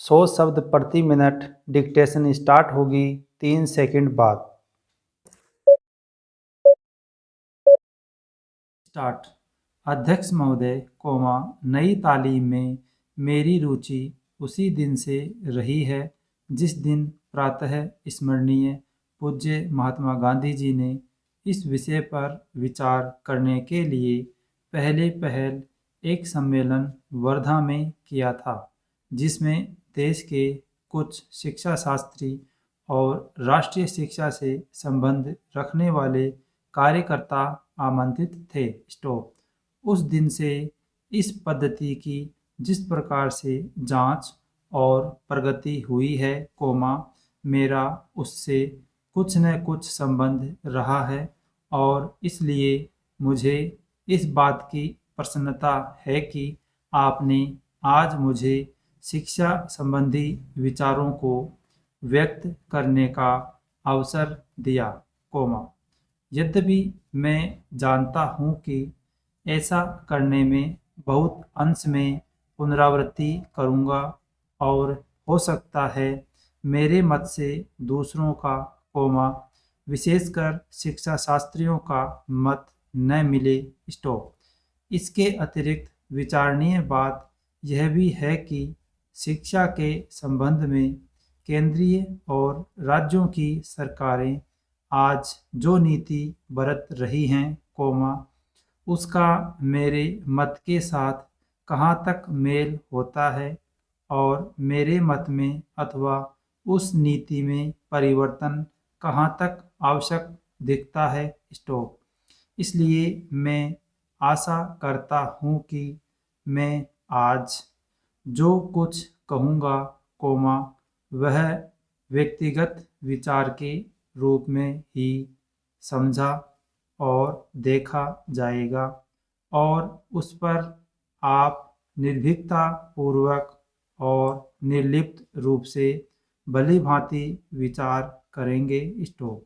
100 शब्द प्रति minute. Dictation start होगी 3 सेकंड बाद। स्टार्ट। अध्यक्ष महोदय, नई तालीम में मेरी रुचि उसी दिन से रही है जिस दिन प्रातः स्मरणीय पूज्य महात्मा गांधी जी ने इस विषय पर विचार करने के लिए पहल एक सम्मेलन वर्धा में किया था, जिसमें देश के कुछ शिक्षा शास्त्री और राष्ट्रीय शिक्षा से संबंध रखने वाले कार्यकर्ता आमंत्रित थे। स्टॉप। उस दिन से इस पद्धति की जिस प्रकार से जांच और प्रगति हुई है, मेरा उससे कुछ न कुछ संबंध रहा है और इसलिए मुझे इस बात की प्रसन्नता है कि आपने आज मुझे शिक्षा संबंधी विचारों को व्यक्त करने का अवसर दिया, यद्यपि मैं जानता हूँ कि ऐसा करने में बहुत अंश में पुनरावृत्ति करूँगा और हो सकता है मेरे मत से दूसरों का, विशेषकर शिक्षा शास्त्रियों का मत न मिले। स्टॉप। इसके अतिरिक्त विचारणीय बात यह भी है कि शिक्षा के संबंध में केंद्रीय और राज्यों की सरकारें आज जो नीति बरत रही हैं, उसका मेरे मत के साथ कहाँ तक मेल होता है और मेरे मत में अथवा उस नीति में परिवर्तन कहाँ तक आवश्यक दिखता है। स्टॉप। इसलिए मैं आशा करता हूँ कि मैं आज जो कुछ कहूँगा, वह व्यक्तिगत विचार के रूप में ही समझा और देखा जाएगा और उस पर आप निर्भीकता पूर्वक और निर्लिप्त रूप से भली भांति विचार करेंगे। स्टॉप।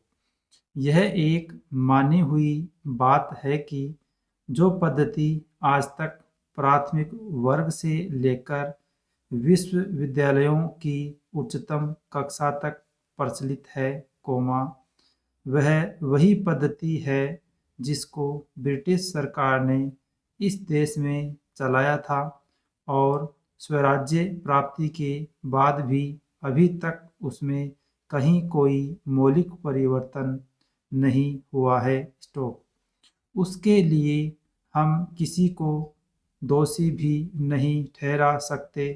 यह एक मानी हुई बात है कि जो पद्धति आज तक प्राथमिक वर्ग से लेकर विश्वविद्यालयों की उच्चतम कक्षा तक प्रचलित है, वह वही पद्धति है जिसको ब्रिटिश सरकार ने इस देश में चलाया था और स्वराज्य प्राप्ति के बाद भी अभी तक उसमें कहीं कोई मौलिक परिवर्तन नहीं हुआ है। स्टॉप। उसके लिए हम किसी को दोषी भी नहीं ठहरा सकते,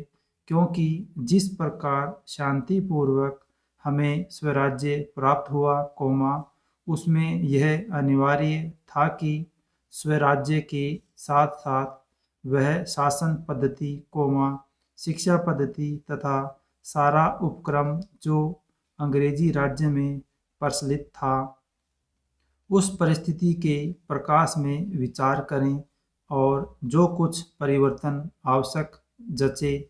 क्योंकि जिस प्रकार शांतिपूर्वक हमें स्वराज्य प्राप्त हुआ, उसमें यह अनिवार्य था कि स्वराज्य के साथ साथ वह शासन पद्धति, शिक्षा पद्धति तथा सारा उपक्रम जो अंग्रेजी राज्य में प्रचलित था, उस परिस्थिति के प्रकाश में विचार करें और जो कुछ परिवर्तन आवश्यक जचे,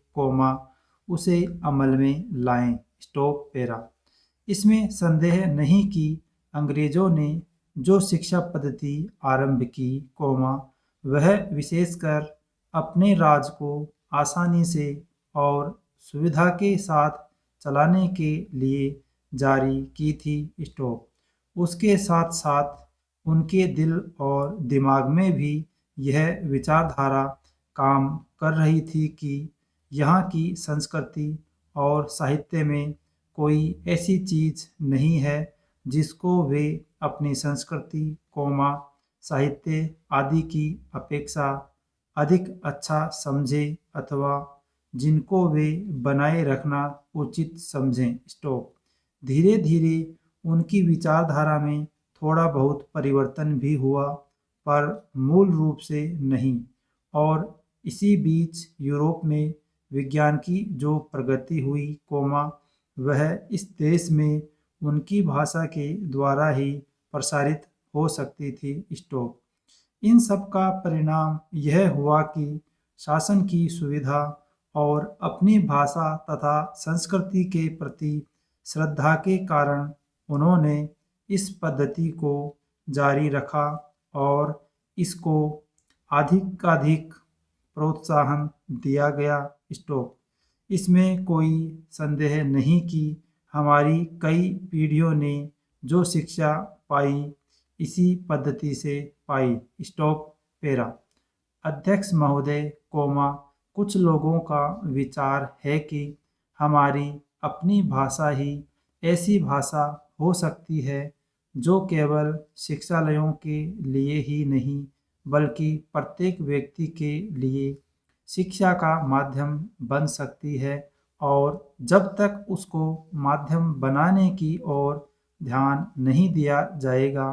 उसे अमल में लाएं। Stop para. इसमें संदेह नहीं कि अंग्रेजों ने जो शिक्षा पद्धति आरंभ की, वह विशेषकर अपने राज को आसानी से और सुविधा के साथ चलाने के लिए जारी की थी। स्टॉप। उसके साथ साथ उनके दिल और दिमाग में भी यह विचारधारा काम कर रही थी कि यहाँ की संस्कृति और साहित्य में कोई ऐसी चीज़ नहीं है जिसको वे अपनी संस्कृति, साहित्य आदि की अपेक्षा अधिक अच्छा समझे अथवा जिनको वे बनाए रखना उचित समझें। स्टॉप। धीरे धीरे उनकी विचारधारा में थोड़ा बहुत परिवर्तन भी हुआ, पर मूल रूप से नहीं। और इसी बीच यूरोप में विज्ञान की जो प्रगति हुई, वह इस देश में उनकी भाषा के द्वारा ही प्रसारित हो सकती थी। स्टॉप। इन सब का परिणाम यह हुआ कि शासन की सुविधा और अपनी भाषा तथा संस्कृति के प्रति श्रद्धा के कारण उन्होंने इस पद्धति को जारी रखा और इसको अधिकाधिक प्रोत्साहन दिया गया। स्टॉप। इसमें कोई संदेह नहीं कि हमारी कई पीढ़ियों ने जो शिक्षा पाई इसी पद्धति से पाई। स्टॉप पेरा। अध्यक्ष महोदय, कुछ लोगों का विचार है कि हमारी अपनी भाषा ही ऐसी भाषा हो सकती है जो केवल शिक्षालयों के लिए ही नहीं बल्कि प्रत्येक व्यक्ति के लिए शिक्षा का माध्यम बन सकती है, और जब तक उसको माध्यम बनाने की ओर ध्यान नहीं दिया जाएगा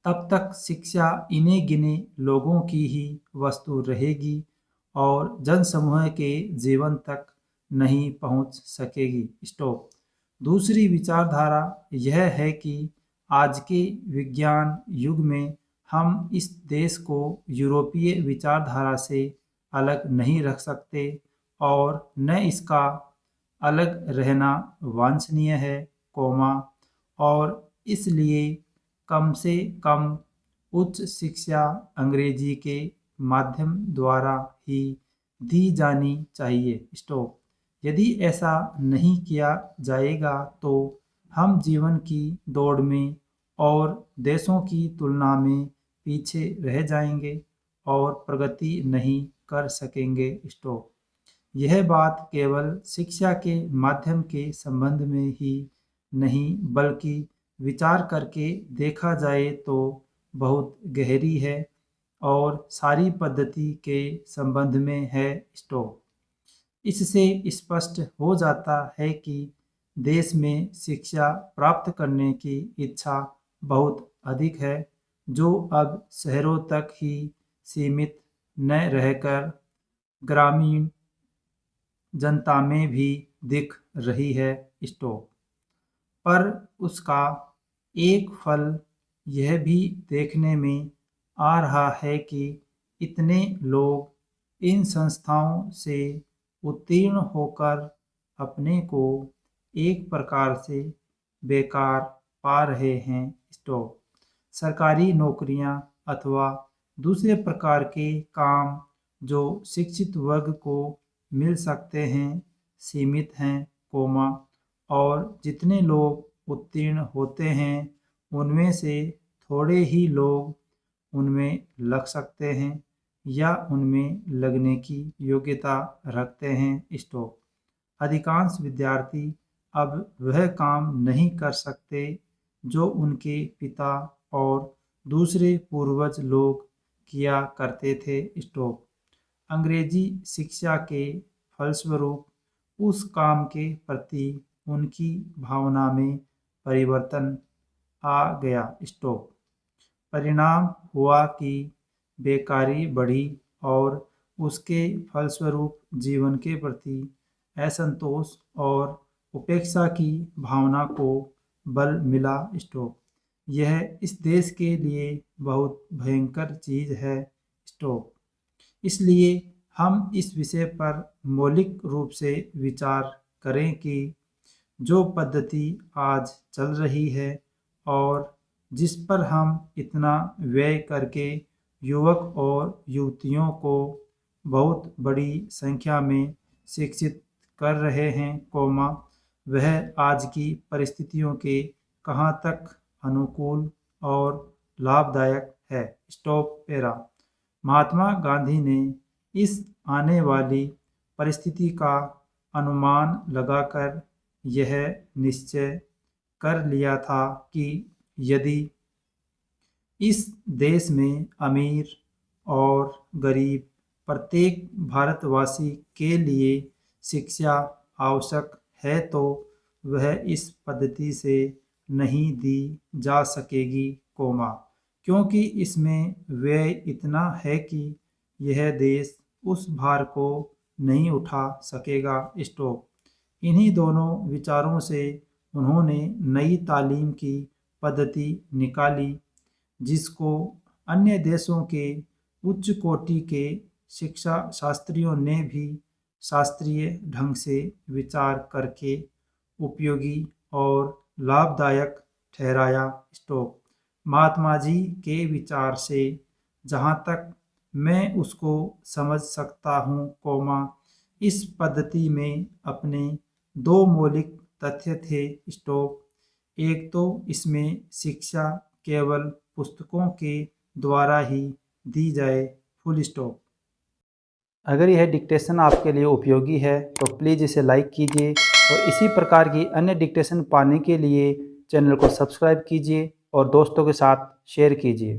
तब तक शिक्षा इन्हीं गिने लोगों की ही वस्तु रहेगी और जनसमूह के जीवन तक नहीं पहुंच सकेगी। स्टॉप। दूसरी विचारधारा यह है कि आज के विज्ञान युग में हम इस देश को यूरोपीय विचारधारा से अलग नहीं रख सकते और न इसका अलग रहना वांछनीय है, और इसलिए कम से कम उच्च शिक्षा अंग्रेजी के माध्यम द्वारा ही दी जानी चाहिए। स्टॉप। यदि ऐसा नहीं किया जाएगा तो हम जीवन की दौड़ में और देशों की तुलना में पीछे रह जाएंगे और प्रगति नहीं कर सकेंगे। स्टॉप। यह बात केवल शिक्षा के माध्यम के संबंध में ही नहीं बल्कि विचार करके देखा जाए तो बहुत गहरी है और सारी पद्धति के संबंध में है। स्टॉप। इससे स्पष्ट हो जाता है कि देश में शिक्षा प्राप्त करने की इच्छा बहुत अधिक है, जो अब शहरों तक ही सीमित न रहकर ग्रामीण जनता में भी दिख रही है। स्टॉप। पर उसका एक फल यह भी देखने में आ रहा है कि इतने लोग इन संस्थाओं से उत्तीर्ण होकर अपने को एक प्रकार से बेकार पा रहे हैं। स्टॉप। सरकारी नौकरियां अथवा दूसरे प्रकार के काम जो शिक्षित वर्ग को मिल सकते हैं सीमित हैं, और जितने लोग उत्तीर्ण होते हैं उनमें से थोड़े ही लोग उनमें लग सकते हैं या उनमें लगने की योग्यता रखते हैं। स्टॉप। अधिकांश विद्यार्थी अब वह काम नहीं कर सकते जो उनके पिता और दूसरे पूर्वज लोग किया करते थे। स्टॉप। अंग्रेजी शिक्षा के फलस्वरूप उस काम के प्रति उनकी भावना में परिवर्तन आ गया। स्टॉप। परिणाम हुआ कि बेकारी बढ़ी और उसके फलस्वरूप जीवन के प्रति असंतोष और उपेक्षा की भावना को बल मिला। स्टॉप। यह इस देश के लिए बहुत भयंकर चीज है। स्टॉप। इसलिए हम इस विषय पर मौलिक रूप से विचार करें कि जो पद्धति आज चल रही है और जिस पर हम इतना व्यय करके युवक और युवतियों को बहुत बड़ी संख्या में शिक्षित कर रहे हैं, वह आज की परिस्थितियों के कहाँ तक अनुकूल और लाभदायक है। स्टॉप पेरा। महात्मा गांधी ने इस आने वाली परिस्थिति का अनुमान लगाकर यह निश्चय कर लिया था कि यदि इस देश में अमीर और गरीब प्रत्येक भारतवासी के लिए शिक्षा आवश्यक है तो वह इस पद्धति से नहीं दी जा सकेगी, क्योंकि इसमें व्यय इतना है कि यह देश उस भार को नहीं उठा सकेगा। स्टॉप। इन्हीं दोनों विचारों से उन्होंने नई तालीम की पद्धति निकाली जिसको अन्य देशों के उच्च कोटि के शिक्षा शास्त्रियों ने भी शास्त्रीय ढंग से विचार करके उपयोगी और लाभदायक ठहराया। स्टॉप। महात्मा जी के विचार से जहाँ तक मैं उसको समझ सकता हूँ, इस पद्धति में अपने दो मौलिक तथ्य थे स्टॉप। एक तो इसमें शिक्षा केवल पुस्तकों के द्वारा ही दी जाए, फुल स्टॉप। अगर यह डिक्टेशन आपके लिए उपयोगी है तो प्लीज़ इसे लाइक कीजिए और इसी प्रकार की अन्य डिक्टेशन पाने के लिए चैनल को सब्सक्राइब कीजिए और दोस्तों के साथ शेयर कीजिए।